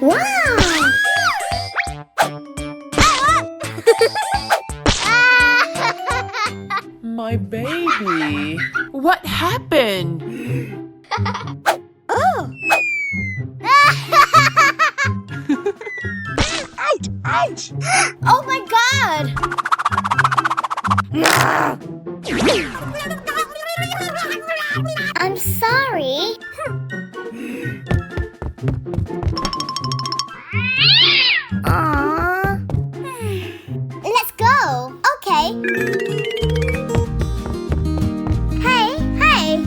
Wow! My baby. What happened? Oh! Ouch! Ouch! Oh my God! I'm sorry. Aww. Let's go. Okay. Hey.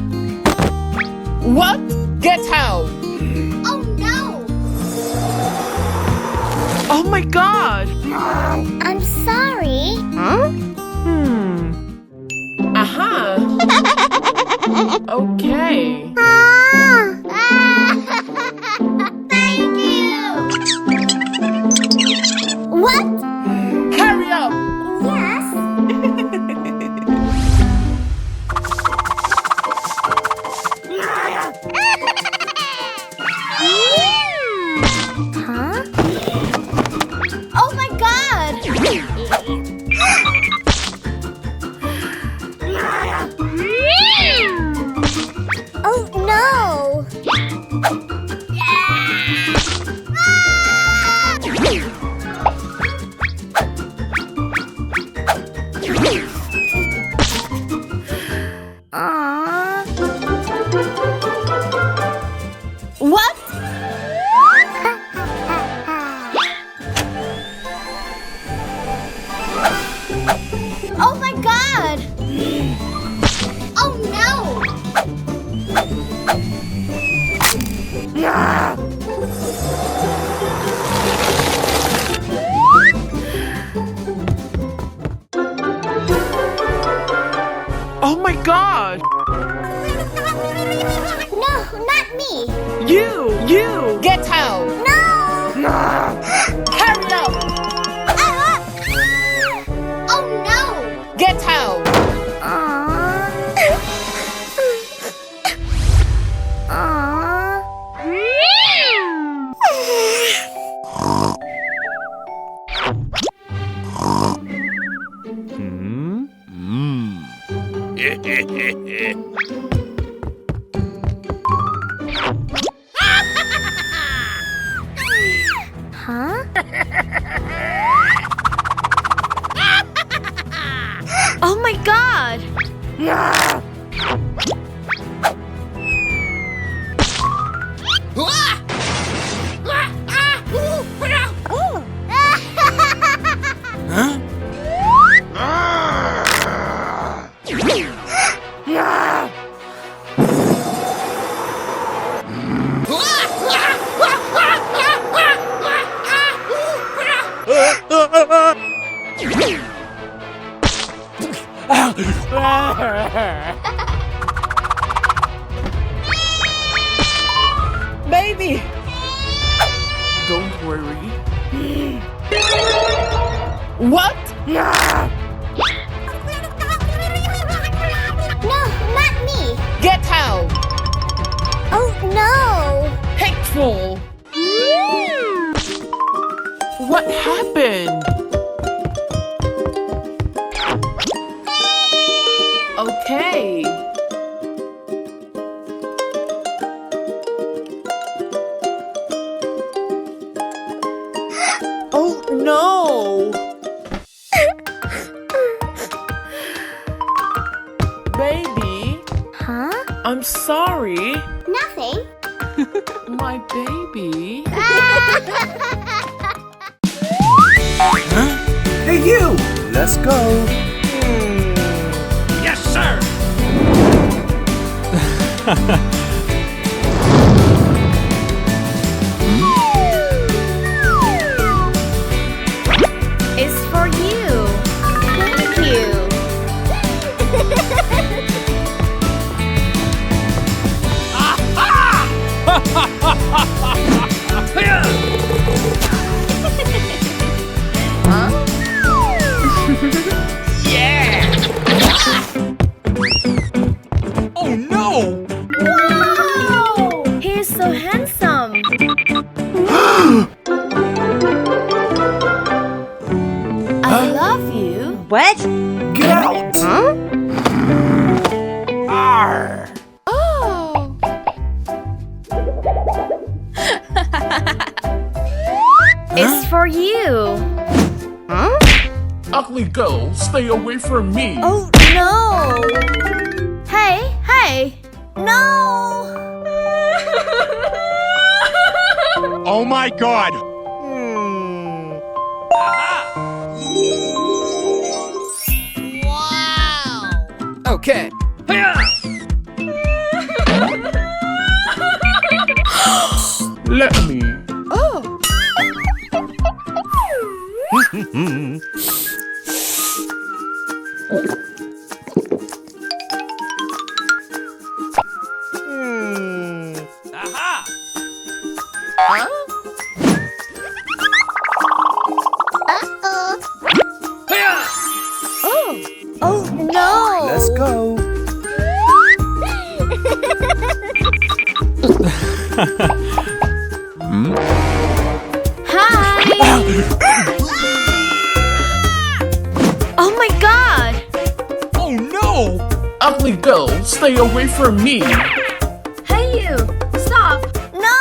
What? Get out! Oh no! Oh my God! I'm sorry. Huh? Aha! Okay. Thank you. What? Hurry up! Yes. Huh? Oh my God! Oh no! What? Oh my God! Oh no! Oh my God! No, not me! You! Get out! No! Hurry up! Oh no! Get out! Huh? Oh my God! Huh? Baby! Don't worry. What? No, not me! Get out! Oh no! Hateful! What happened? Okay. Oh no! Baby, Huh? I'm sorry. Nothing. My baby. Huh? Hey, you! Let's go! Yes, sir! It's for you. Thank you. Oh no! Wow! I love you. What? Get out! Arr! Oh. It's for you. Ugly girl, stay away from me. Oh no. Hey, hey. No. Oh my god! Okay. Let me. Oh. Uh-oh. Oh. Oh no. Let's go! Hi. Oh my god. Oh no! Ugly girl, stay away from me. Hey you. Stop. No.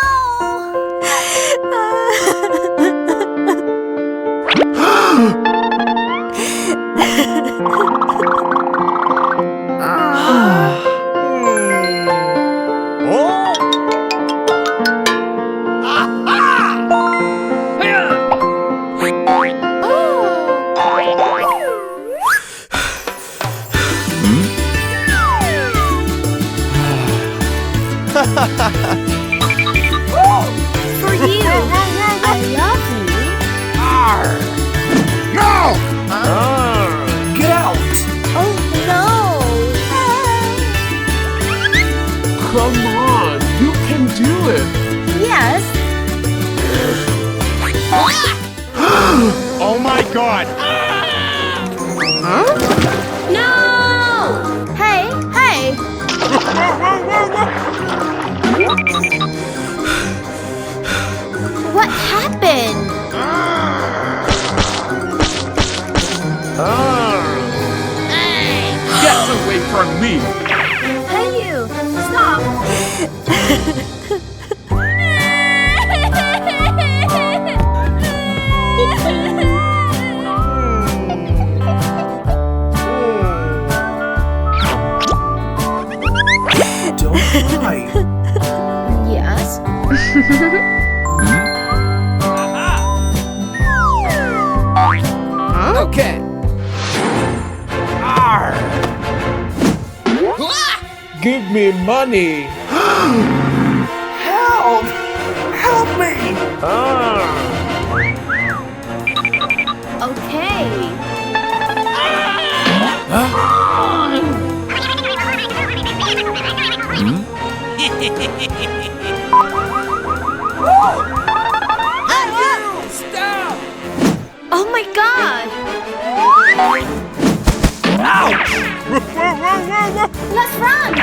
For you. I love you. No! Get out! Oh no. Come on, you can do it. Yes. Oh my god! No. Hey, hey. What happened? Get away from me. Hey you. Stop. Don't cry! Yes. Okay. Give me money. Help! Help me! Okay. Stop! Oh my god. Ouch! Let's run.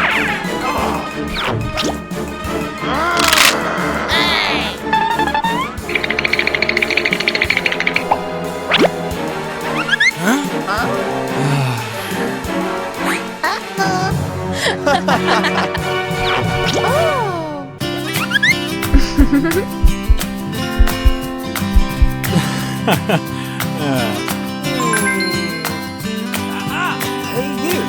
Hey you!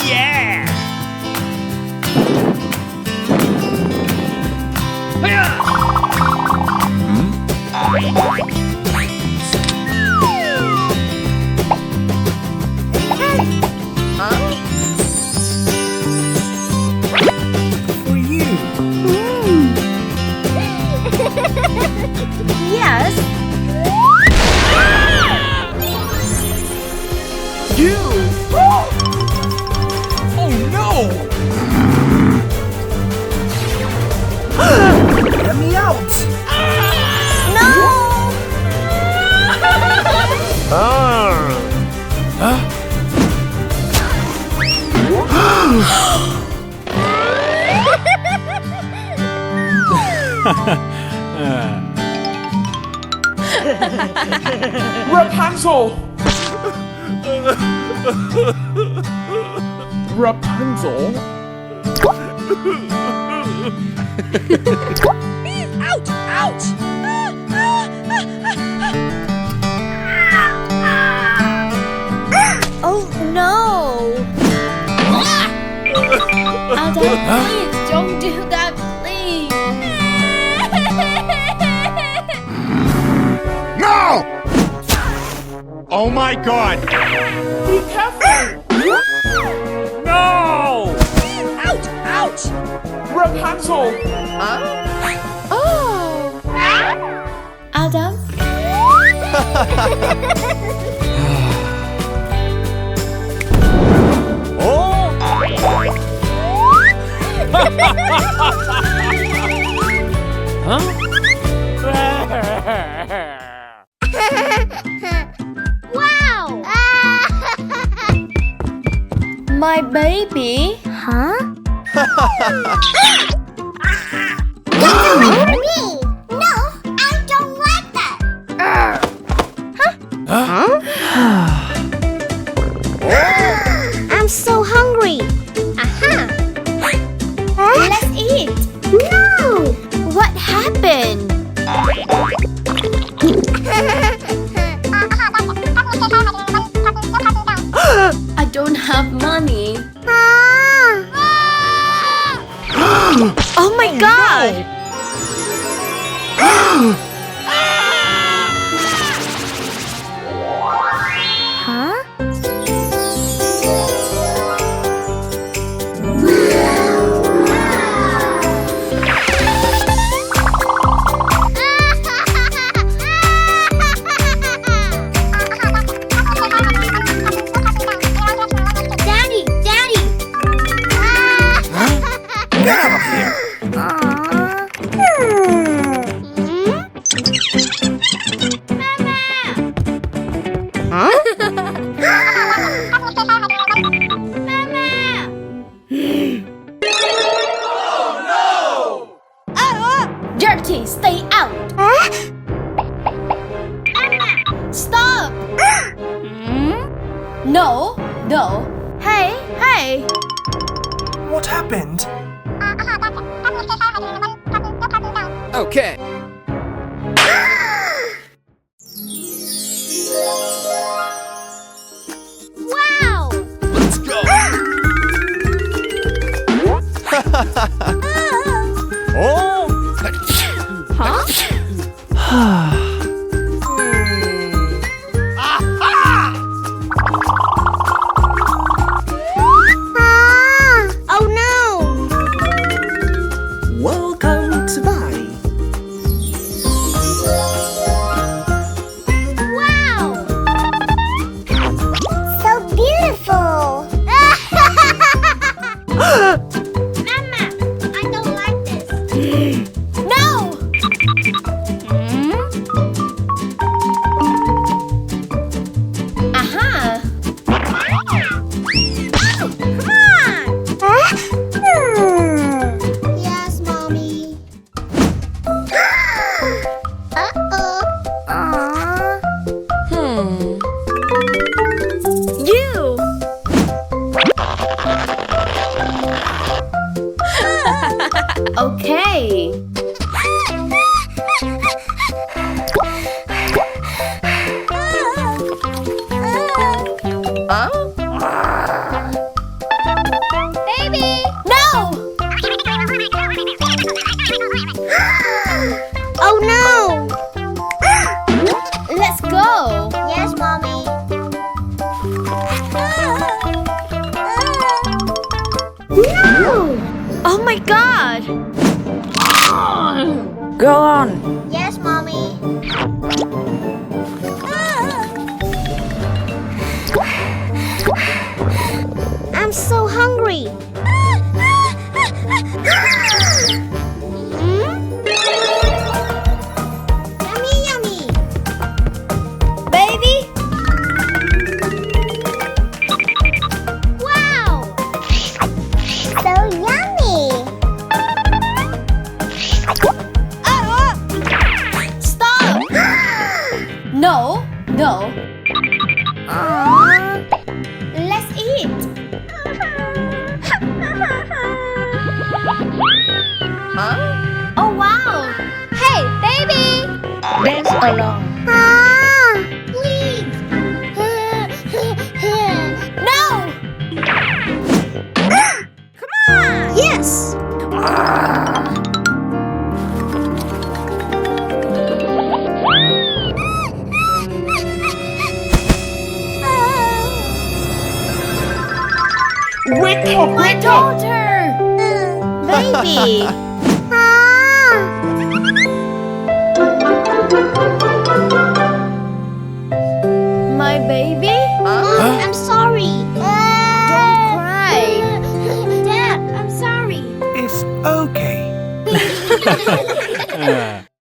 Yeah! For you! Yes. Rapunzel! Rapunzel? Ouch! Ouch! Oh no! Adam, please don't do that, please. No! Oh my God! Be careful! No! Ouch! Ouch! Rapunzel! Oh! Adam? Wow! My baby? Huh? Me! No, I don't like that. I'm so hungry. Aha! Let's eat! No! What happened? I don't have money. Oh my god! Huh? Daddy! Daddy! Get out of here! Dirty! Stay out! Stop! No! No! Hey! Hey! What happened? Okay. Wow! Let's go. Oh! Oh no! Welcome to Barbie. Wow! So beautiful! Mama! I don't like this. No! Aha! Yes, mommy. Uh-oh. You! Okay. Baby! No! Oh no! Let's go! Yes, mommy. No! Oh my god! Go on. Yes, mommy. I'm so hungry. Yummy, yummy. Baby! Wow! So yummy. Oh wow! Hey, baby! Dance along. Please. No! Yes. Wake up, My wake up! daughter! Baby! My baby? I'm sorry. Don't cry. Dad, I'm sorry. It's okay.